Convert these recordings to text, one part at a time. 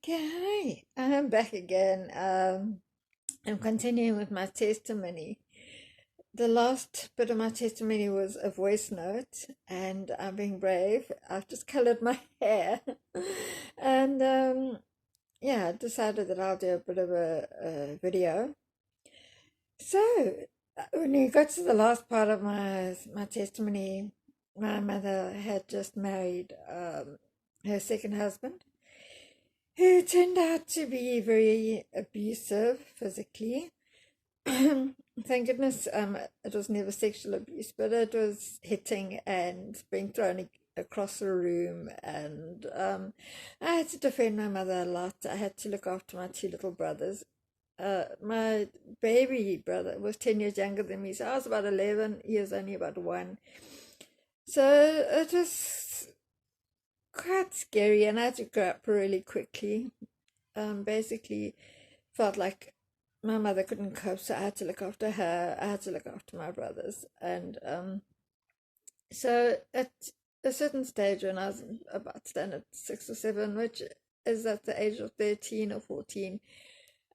Okay, I'm back again. I'm continuing with my testimony. The last bit of my testimony was a voice note, and I'm being brave. I've just colored my hair, and yeah, I decided that I'll do a bit of a video. So, when you got to the last part of my testimony, my mother had just married her second husband, who turned out to be very abusive physically. Thank goodness it was never sexual abuse, but it was hitting and being thrown across the room. And I had to defend my mother a lot. I had to look after my two little brothers. My baby brother was 10 years younger than me, so I was about 11, he was only about 1. So it was quite scary, and I had to grow up really quickly. Basically felt like my mother couldn't cope, so I had to look after her. I had to look after my brothers, and so at a certain stage, when I was about standard 6 or 7, which is at the age of 13 or 14,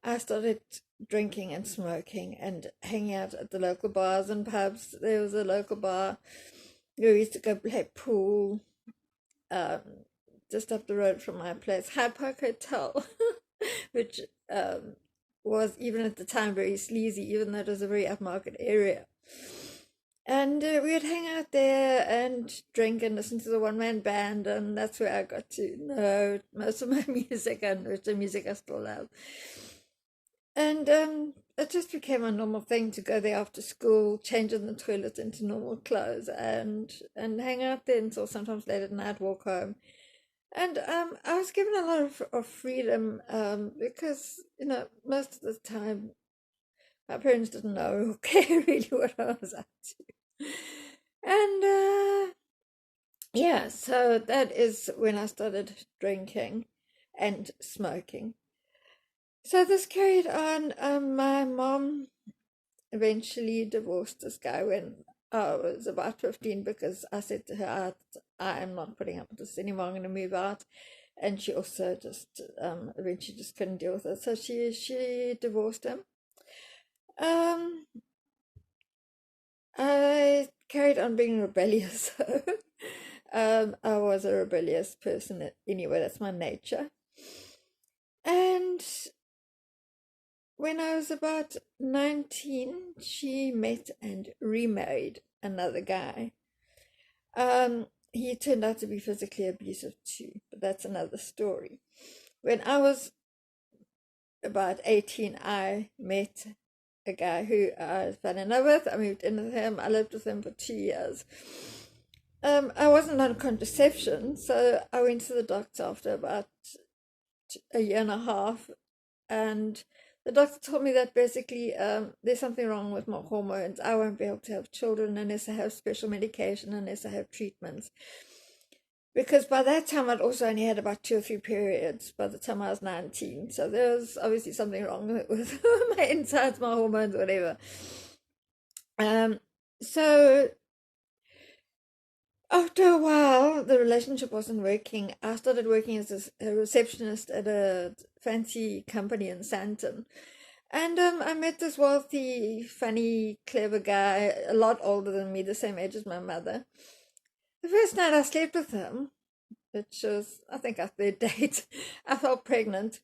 I started drinking and smoking and hanging out at the local bars and pubs. There was a local bar where we used to go play pool, um, just up the road from my place, Hyde Park Hotel, which was even at the time very sleazy, even though it was a very upmarket area. And we'd hang out there and drink and listen to the one-man band, and that's where I got to know most of my music, and which the music I still love. And it just became a normal thing to go there after school, change in the toilet into normal clothes, and hang out there until sometimes late at night, walk home. And I was given a lot of freedom, because, most of the time my parents didn't know or care really what I was up to. And yeah, so that is when I started drinking and smoking. So this carried on. My mom eventually divorced this guy when I was about 15, because I said to her, I am not putting up with this anymore, I'm going to move out. And she also just eventually just couldn't deal with it. So she divorced him. Um, I carried on being rebellious. I was a rebellious person anyway, that's my nature. And when I was about 19, she met and remarried another guy. He turned out to be physically abusive too, but that's another story. When I was about 18, I met a guy who I fell in love with. I moved in with him. I lived with him for 2 years. I wasn't on contraception, so I went to the doctor after about a year and a half, and the doctor told me that basically there's something wrong with my hormones. I won't be able to have children unless I have special medication, unless I have treatments. Because by that time, I'd also only had about 2 or 3 periods by the time I was 19. So there was obviously something wrong with my insides, my hormones, whatever. So after a while, the relationship wasn't working. I started working as a receptionist at a fancy company in Sandton. And I met this wealthy, funny, clever guy, a lot older than me, the same age as my mother. The first night I slept with him, which was, I think, our third date, I felt pregnant.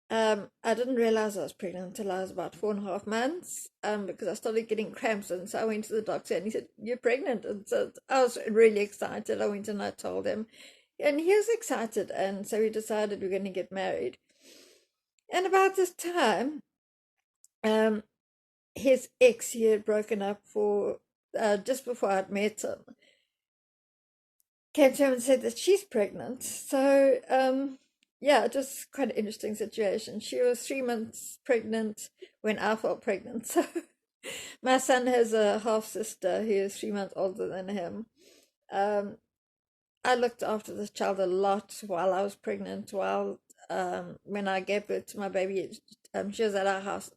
I didn't realize I was pregnant until I was about 4.5 months, because I started getting cramps, and so I went to the doctor and he said, "You're pregnant." And so I was really excited. I went and I told him, and he was excited, and so we decided we're going to get married. And about this time, his ex, he had broken up for just before I'd met him, came to him and said that she's pregnant. So yeah, just quite an interesting situation. She was 3 months pregnant when I felt pregnant. So my son has a half sister who is 3 months older than him. I looked after this child a lot while I was pregnant. While when I gave birth to my baby, she was at our house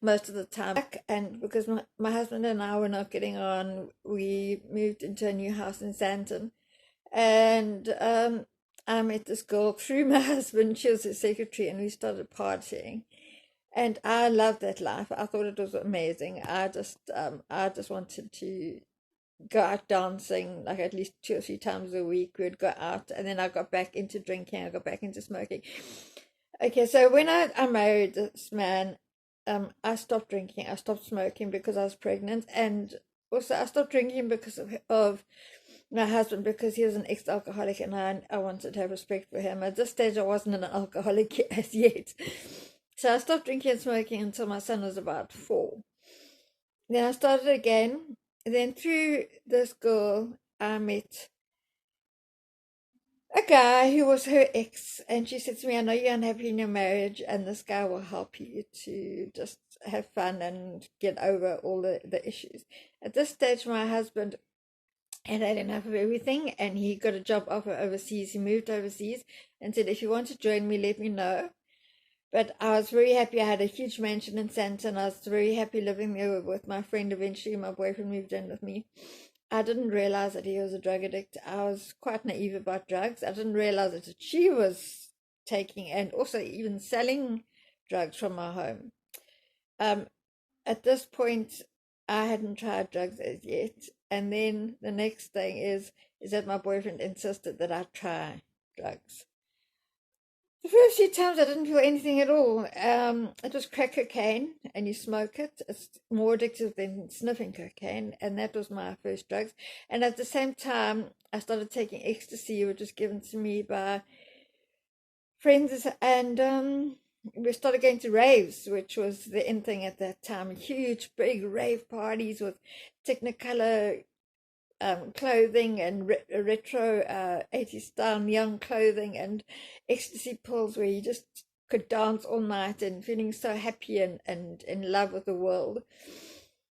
most of the time. And because my husband and I were not getting on, we moved into a new house in Sandton. And I met this girl through my husband. She was his secretary, and we started partying. And I loved that life. I thought it was amazing. I just wanted to go out dancing like at least 2 or 3 times a week. We'd go out, and then I got back into drinking. I got back into smoking. Okay, so when I married this man, I stopped drinking. I stopped smoking because I was pregnant, and also I stopped drinking because of my husband, because he was an ex-alcoholic, and I wanted to have respect for him. At this stage, I wasn't an alcoholic as yet. So I stopped drinking and smoking until my son was about 4. Then I started again. Then through this girl, I met a guy who was her ex, and she said to me, I know you're unhappy in your marriage, and this guy will help you to just have fun and get over all the issues. At this stage, my husband had had enough of everything, and he got a job offer overseas. He moved overseas and said, if you want to join me, let me know. But I was very happy. I had a huge mansion in Sandton. I was very happy living there with my friend. Eventually, my boyfriend moved in with me. I didn't realize that he was a drug addict. I was quite naive about drugs. I didn't realize that she was taking and also even selling drugs from our home. At this point, I hadn't tried drugs as yet. And then the next thing is that my boyfriend insisted that I try drugs. The first few times I didn't feel anything at all. It was crack cocaine, and you smoke it. It's more addictive than sniffing cocaine, and that was my first drugs. And at the same time, I started taking ecstasy, which was given to me by friends, and we started going to raves, which was the in thing at that time. Huge, big rave parties with Technicolor clothing and retro 80s style neon clothing and ecstasy pills, where you just could dance all night and feeling so happy and in love with the world.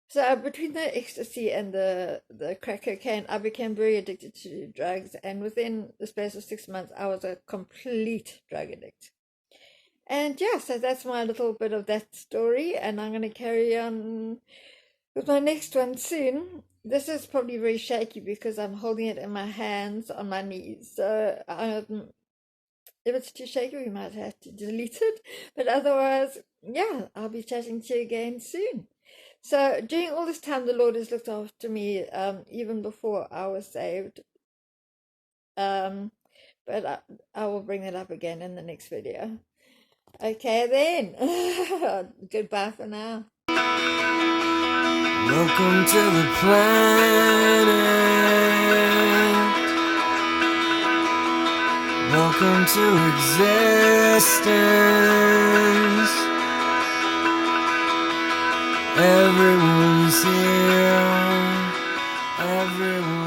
So between the ecstasy and the crack cocaine, I became very addicted to drugs, and within the space of 6 months, I was a complete drug addict. And yeah, so that's my little bit of that story, and I'm going to carry on with my next one soon. This is probably very shaky because I'm holding it in my hands on my knees. So if it's too shaky, we might have to delete it. But otherwise, yeah, I'll be chatting to you again soon. So during all this time, the Lord has looked after me, even before I was saved. But I will bring that up again in the next video. Okay then. Goodbye for now. Welcome to the planet. Welcome to existence. Everyone's here. Everyone